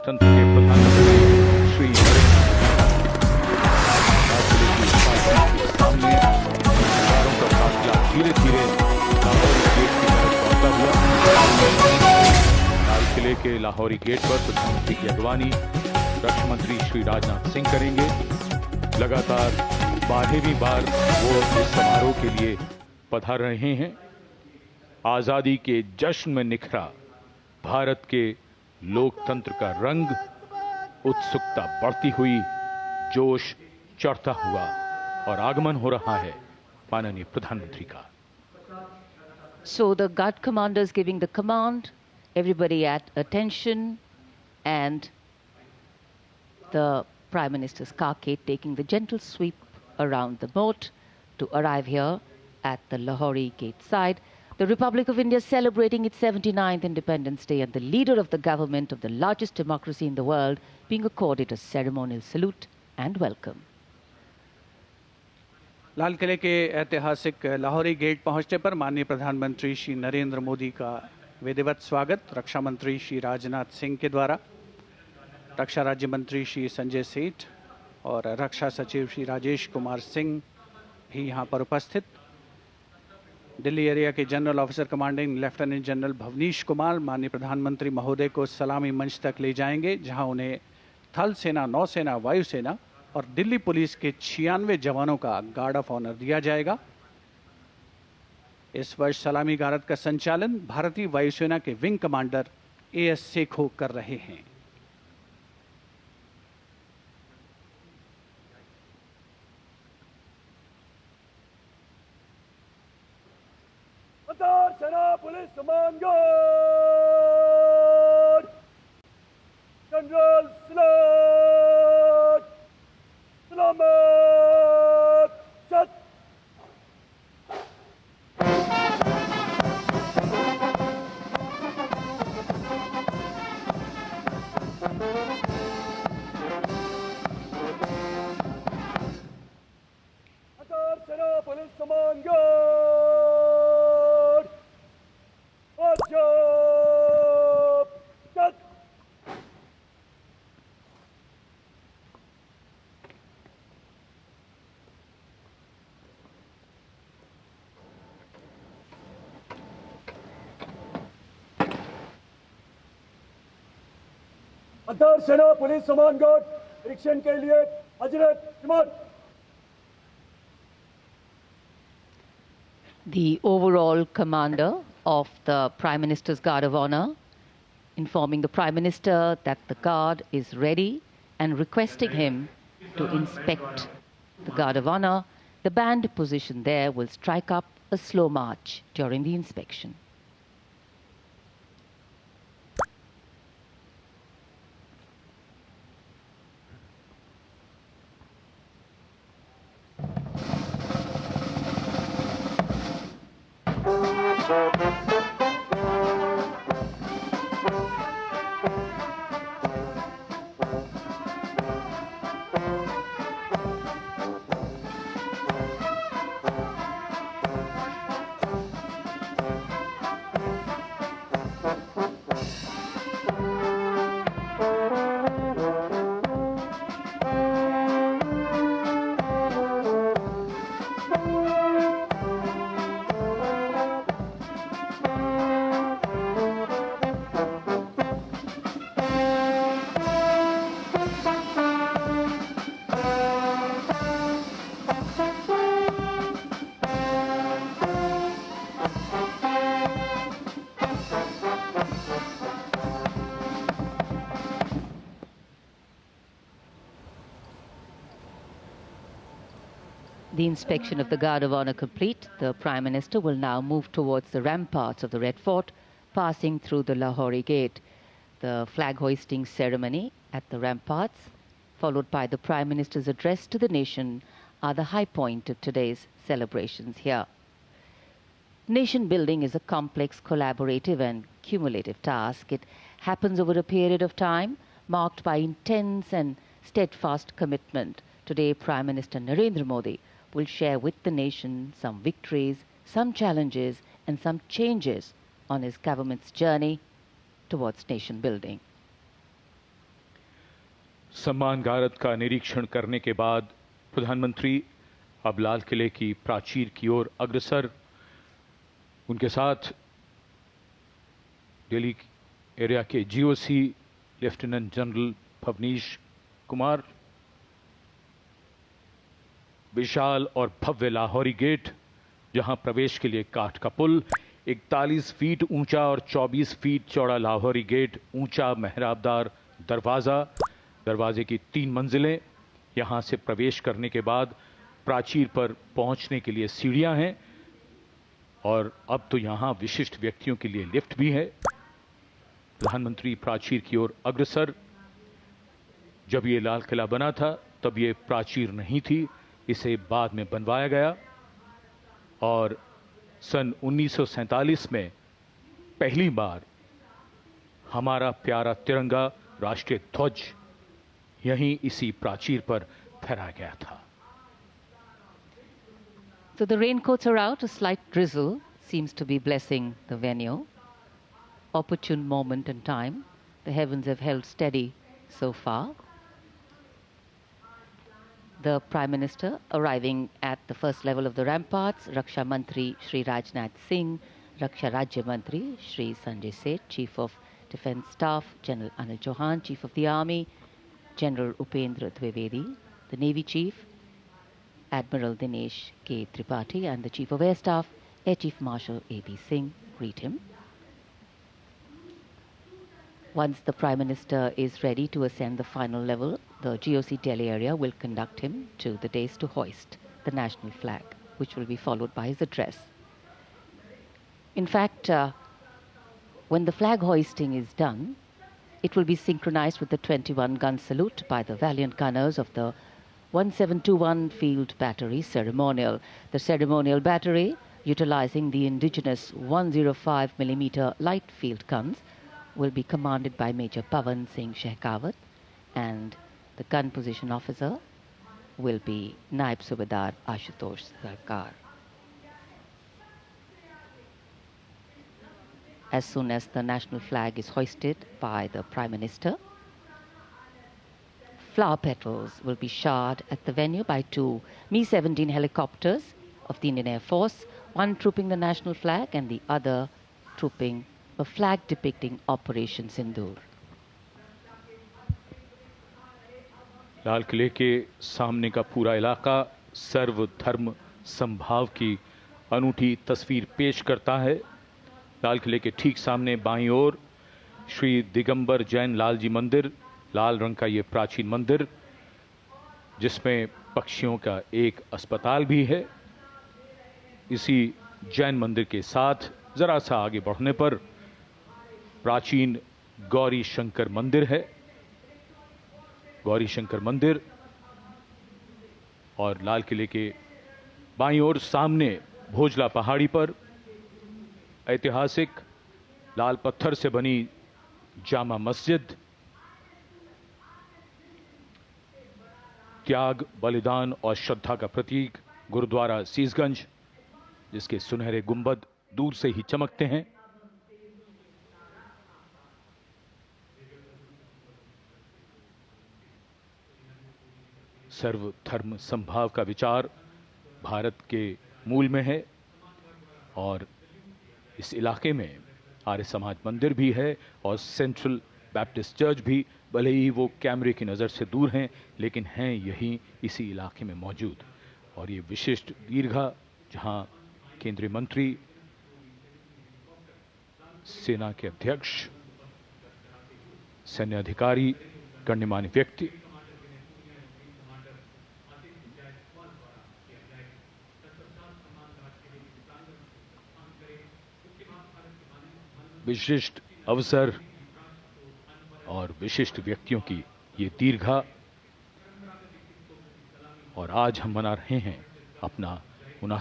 तंत्र के प्रधानमंत्री श्री सामने हजारों का काफिला धीरे धीरे लाहौरी गेट की तरफ बढ़ता हुआ। लाल किले के लाहौरी गेट पर प्रधानमंत्री की अगवानी रक्षा मंत्री श्री राजनाथ सिंह करेंगे। लगातार 12वीं बार वो इस समारोह के लिए पधार रहे हैं। आजादी के जश्न में निखरा भारत के लोकतंत्र का रंग, उत्सुकता बढ़ती हुई, जोश चढ़ता हुआ और आगमन हो रहा है माननीय प्रधानमंत्री का। So the guard commander is giving the command, everybody at attention, and the Prime Minister's carcade taking the gentle sweep around the moat to arrive here at the Lahori gate side. The Republic of India celebrating its 79th Independence Day, and the leader of the government of the largest democracy in the world being accorded a ceremonial salute and welcome. लाल किले के ऐतिहासिक Lahori gate पहुंचने पर माननीय प्रधानमंत्री श्री नरेंद्र मोदी का विधिवत स्वागत रक्षा मंत्री श्री राजनाथ सिंह के द्वारा, रक्षा राज्य मंत्री श्री संजय सेठ और रक्षा सचिव श्री राजेश कुमार सिंह भी यहां पर उपस्थित। दिल्ली एरिया के general officer commanding lieutenant general Bhavnish Kumar माननीय प्रधानमंत्री महोदय को सलामी मंच तक ले जाएंगे, जहां उन्हें थल सेना, नौसेना, वायुसेना और दिल्ली पुलिस के 96 जवानों का गार्ड ऑफ ऑनर दिया जाएगा। इस वर्ष सलामी गारद का संचालन भारतीय वायुसेना के विंग कमांडर एएस सेखो कर रहे हैं। सेना पुलिस कमान गार्ड जनरल सलामत चल। सेना पुलिस कमान गार्ड अंतर सेना पुलिस सम्मान गार्ड निरीक्षण के लिए हजरत इमाम। The overall commander of the Prime Minister's Guard of Honor informing the Prime Minister that the guard is ready and requesting him to inspect the Guard of Honor. The band positioned there will strike up a slow march during the inspection. The inspection of the Guard of Honor complete, the Prime Minister will now move towards the ramparts of the Red Fort, passing through the Lahori Gate. The flag hoisting ceremony at the ramparts, followed by the Prime Minister's address to the nation, are the high point of today's celebrations here. Nation building is a complex, collaborative and cumulative task. It happens over a period of time marked by intense and steadfast commitment. Today, Prime Minister Narendra Modi will share with the nation some victories, some challenges and some changes on his government's journey towards nation building. सम्मान गारद का निरीक्षण करने के बाद प्रधानमंत्री अब लाल किले की प्राचीर की ओर अग्रसर। उनके साथ दिल्ली एरिया के GOC lieutenant general Bhavnish Kumar. विशाल और भव्य लाहौरी गेट, जहां प्रवेश के लिए काठ का पुल, 41 फीट ऊंचा और 24 फीट चौड़ा लाहौरी गेट, ऊंचा मेहराबदार दरवाजा, दरवाजे की 3 मंजिलें। यहां से प्रवेश करने के बाद प्राचीर पर पहुंचने के लिए सीढ़ियां हैं और अब तो यहां विशिष्ट व्यक्तियों के लिए लिफ्ट भी है। प्रधानमंत्री प्राचीर की ओर अग्रसर। जब ये लाल किला बना था तब ये प्राचीर नहीं थी, इसे बाद में बनवाया गया और सन 1947 में पहली बार हमारा प्यारा तिरंगा राष्ट्रीय ध्वज यहीं इसी प्राचीर पर फहराया गया था। So the raincoats are out. A slight drizzle seems to be blessing the venue. Opportune moment in time. The heavens have held steady so far. The Prime Minister arriving at the first level of the ramparts, Raksha Mantri Shri Rajnath Singh, Raksha Rajya Mantri Shri Sanjay Seth, Chief of Defence Staff General Anil Chauhan, Chief of the Army General Upendra Dwivedi, the Navy Chief Admiral Dinesh K. Tripathi and the Chief of Air Staff Air Chief Marshal A.B. Singh greet him. Once the Prime Minister is ready to ascend the final level, the GOC Delhi area will conduct him to the dais to hoist the national flag, which will be followed by his address. In fact, when the flag hoisting is done, it will be synchronized with the 21-gun salute by the valiant gunners of the 1721 Field Battery Ceremonial. The ceremonial battery, utilizing the indigenous 105mm light field guns, will be commanded by Major Pavan Singh Shekhawat, and the gun position officer will be Naib Subedar Ashutosh Sarkar. As soon as the national flag is hoisted by the Prime Minister, flower petals will be showered at the venue by 2 Mi-17 helicopters of the Indian Air Force, one trooping the national flag and the other trooping a flag depicting Operation Sindoor. लाल किले के सामने का पूरा इलाका सर्वधर्म समभाव की अनूठी तस्वीर पेश करता है। लाल किले के ठीक सामने बाईं ओर श्री दिगंबर जैन लाल जी मंदिर, लाल रंग का ये प्राचीन मंदिर, जिसमें पक्षियों का एक अस्पताल भी है। इसी जैन मंदिर के साथ जरा सा आगे बढ़ने पर प्राचीन गौरी शंकर मंदिर है। गौरी शंकर मंदिर और लाल किले के बाईं ओर सामने भोजला पहाड़ी पर ऐतिहासिक लाल पत्थर से बनी जामा मस्जिद, त्याग, बलिदान और श्रद्धा का प्रतीक गुरुद्वारा सीसगंज, जिसके सुनहरे गुंबद दूर से ही चमकते हैं। सर्वधर्म समभाव का विचार भारत के मूल में है और इस इलाके में आर्य समाज मंदिर भी है और सेंट्रल बैप्टिस्ट चर्च भी, भले ही वो कैमरे की नज़र से दूर हैं, लेकिन हैं यही इसी इलाके में मौजूद। और ये विशिष्ट दीर्घा, जहां केंद्रीय मंत्री, सेना के अध्यक्ष, सैन्य अधिकारी, गण्यमान्य व्यक्ति विशिष्ट अवसर और विशिष्ट व्यक्तियों की ये दीर्घा, और आज हम मना रहे हैं अपना 79